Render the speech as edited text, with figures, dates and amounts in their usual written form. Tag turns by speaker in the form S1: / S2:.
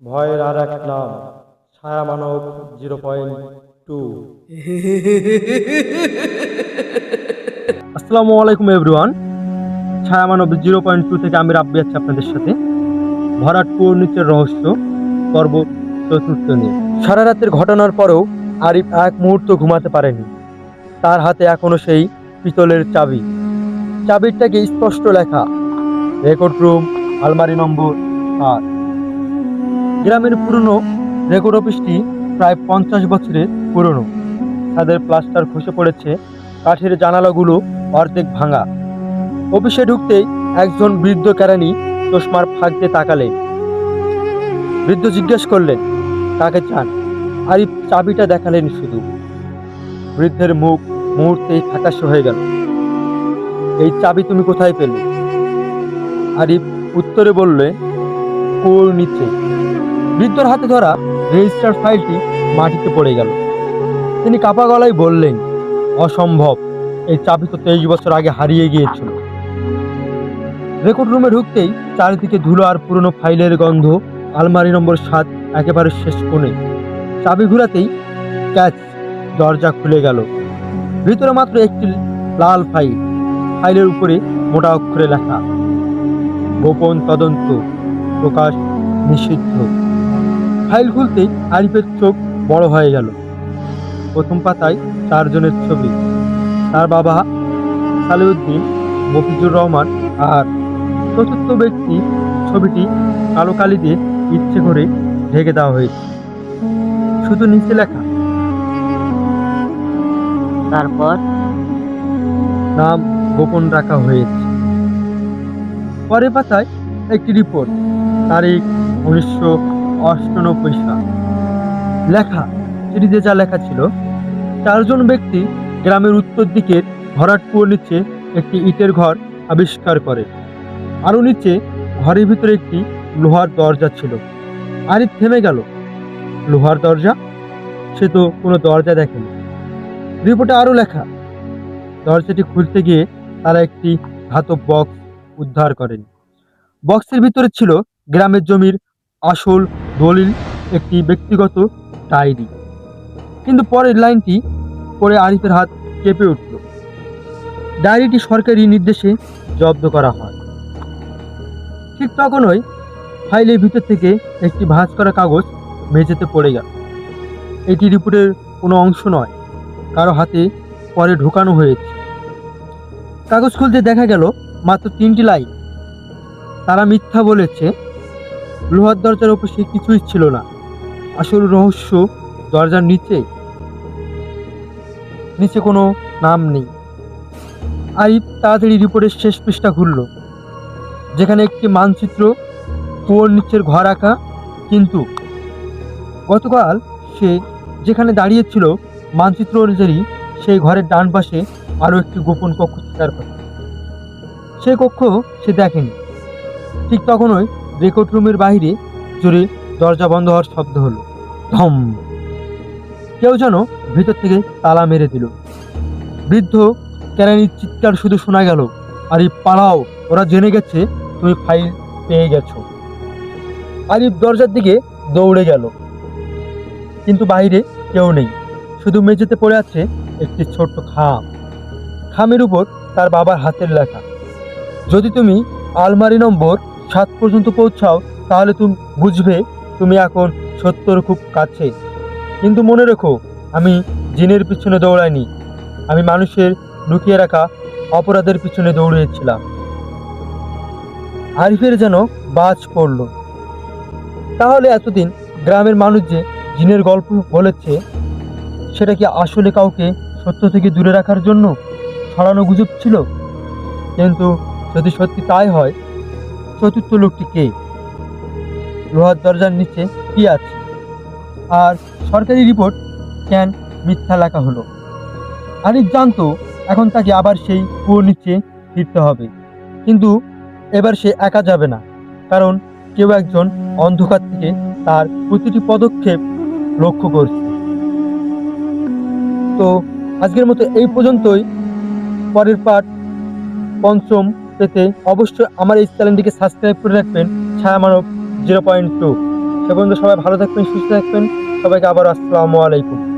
S1: ভয়ের আর এক নাম, ছায়া মানব 0.2। আসসালামু আলাইকুম এভরিওয়ান। ছায়া মানব 0.2 থেকে আমি রাব্বি আছি আপনাদের সাথে। ভরাট কুয়োর নিচের রহস্য পর্ব চতুর্থ নিয়ে। সারা রাতের ঘটনার পরেও আরিফ এক মুহূর্ত ঘুমাতে পারেনি। তার হাতে এখনো সেই পিতলের চাবি। চাবিরটাকে স্পষ্ট লেখা, রেকর্ড রুম, আলমারি নম্বর 7। গ্রামের পুরনো রেকর্ড অফিসটি প্রায় 50 বছরের পুরনো। ছাদের প্লাস্টার খসে পড়েছে, কাঠের জানালাগুলো অর্ধেক ভাঙা। অফিসে ঢুকতেই একজন বৃদ্ধ কেরানি চশমার ফাঁক দিয়ে তাকালেন। বৃদ্ধ জিজ্ঞেস করলেন, কাকে চান? আরিফ চাবিটা দেখালেন শুধু। বৃদ্ধের মুখ মুহূর্তেই ফ্যাকাশে হয়ে গেল। এই চাবি তুমি কোথায় পেলে? আরিফ উত্তরে বললে, কুয়োর নিচে। বৃদ্ধর হাতে ধরা রেজিস্টার ফাইলটি মাটিতে পড়ে গেল। তিনি কাপা গলায় বললেন, অসম্ভব, এই চাবি তো 23 বছর আগে হারিয়ে গিয়েছিল। রেকর্ড রুমে ঢুকতেই চারিদিকে ধুলো আর পুরনো ফাইলের গন্ধ। আলমারি নম্বর 7 একেবারে শেষ কোণে। চাবি ঘুরাতেই ক্যাচ, দরজা খুলে গেল। ভিতরে মাত্র একটি লাল ফাইল। ফাইলের উপরে মোটা অক্ষরে লেখা, গোপন তদন্ত, প্রকাশ নিষিদ্ধ। ফাইল খুলতেই আরিফের চোখ বড় হয়ে গেল। প্রথম পাতায় 4 জনের ছবি, তার বাবা সালেউদ্দিন, মফিজুর রহমান আর চতুর্থ ব্যক্তি। ছবিটি কালো কালি দিয়ে ইচ্ছে করে ঢেকে দেওয়া হয়েছে। শুধু নিচে লেখা,
S2: তারপর
S1: নাম গোপন রাখা হয়েছে। পরের পাতায় একটি রিপোর্ট, তারিখ 1998 সাল। লেখা, চিঠিতে যা লেখা ছিল, 4 জন ব্যক্তি গ্রামের উত্তর দিকের ভরাট কুয়োর নিচে একটি ইটের ঘর আবিষ্কার করে। আরো নিচে ঘরের ভিতরে একটি লোহার দরজা ছিল। আরিফ থেমে গেল। লোহার দরজা? সে তো কোনো দরজা দেখেনি। রিপোর্টে আরো লেখা, দরজাটি খুলতে গিয়ে তারা একটি ধাতব বক্স উদ্ধার করেন। বক্সের ভিতরে ছিল গ্রামের জমির আসল দলিল, একটি ব্যক্তিগত ডায়েরি। কিন্তু পরের লাইনটি পড়ে আরিফের হাত কেঁপে উঠল। ডায়েরিটি সরকারি নির্দেশে জব্দ করা হয়। ঠিক তখনই ফাইলের ভিতর থেকে একটি ভাঁজ করা কাগজ মেঝেতে পড়ে গেল। এটি রিপোর্টের কোনো অংশ নয়, কারো হাতে পরে ঢোকানো হয়েছে। কাগজ খুলতে দেখা গেল মাত্র 3টি লাইন। তারা মিথ্যা বলেছে, লোহার দরজার অফিসে কিছুই ছিল না। আসল রহস্য দরজার নিচে। নিচে কোনো নাম নেই। আরিফ তাড়াতাড়ি রিপোর্টের শেষ পৃষ্ঠা খুলল, যেখানে একটি মানচিত্র, কুয়োর নিচের ঘর আঁকা। কিন্তু গতকাল সে যেখানে দাঁড়িয়েছিল, মানচিত্র অনুযায়ী সেই ঘরের ডান পাশে আরো একটি গোপন কক্ষ থাকার কথা। সেই কক্ষ সে দেখেনি। ঠিক তখনই রেকর্ড রুমের বাইরে জোরে দরজা বন্ধ হওয়ার শব্দ হলো। ধম! কেউ যেন ভিতর থেকে তালা মেরে দিল। বৃদ্ধ কেরানির চিৎকার শুধু শোনা গেল, আরিফ পালাও, ওরা জেনে গেছে তুমি ফাইল পেয়ে গেছো। আরিফ দরজার দিকে দৌড়ে গেল, কিন্তু বাইরে কেউ নেই। শুধু মেঝেতে পড়ে আছে একটি ছোট্ট খাম। খামের উপর তার বাবার হাতের লেখা, যদি তুমি আলমারি নম্বর 7 পর্যন্ত পৌঁছাও, তাহলে তুমি বুঝবে তুমি এখন সত্যর খুব কাছে। কিন্তু মনে রেখো, আমি জিনের পিছনে দৌড়াইনি, আমি মানুষের লুকিয়ে রাখা অপরাধের পিছনে দৌড়িয়েছিলাম। আরিফের যেন বাজ পড়ল। তাহলে এতদিন গ্রামের মানুষ যে জিনের গল্প বলেছে, সেটা কি আসলে কাউকে সত্য থেকে দূরে রাখার জন্য ছড়ানো গুজব ছিল? কিন্তু যদি সত্যি তাই হয়, চতুর্থ লোকটি কে? লোহার দরজার নিচে কি আছে? আর সরকারি রিপোর্ট কেন মিথ্যা লেখা হলো? আরিফ জানতো এখন তাকে আবার সেই কুয়োর নিচে ফিরতে হবে। কিন্তু এবার সে একা যাবে না, কারণ কেউ একজন অন্ধকার থেকে তার প্রতিটি পদক্ষেপ লক্ষ্য করছে। তো আজকের মতো এই পর্যন্তই। পরের পার্ট পঞ্চম পেতে অবশ্যই আমার এই চ্যানেলটিকে সাবস্ক্রাইব করে রাখবেন, ছায়া মানব 0.2। সে পর্যন্ত সবাই ভালো থাকবেন, সুস্থ থাকবেন। সবাইকে আবার আসসালামু আলাইকুম।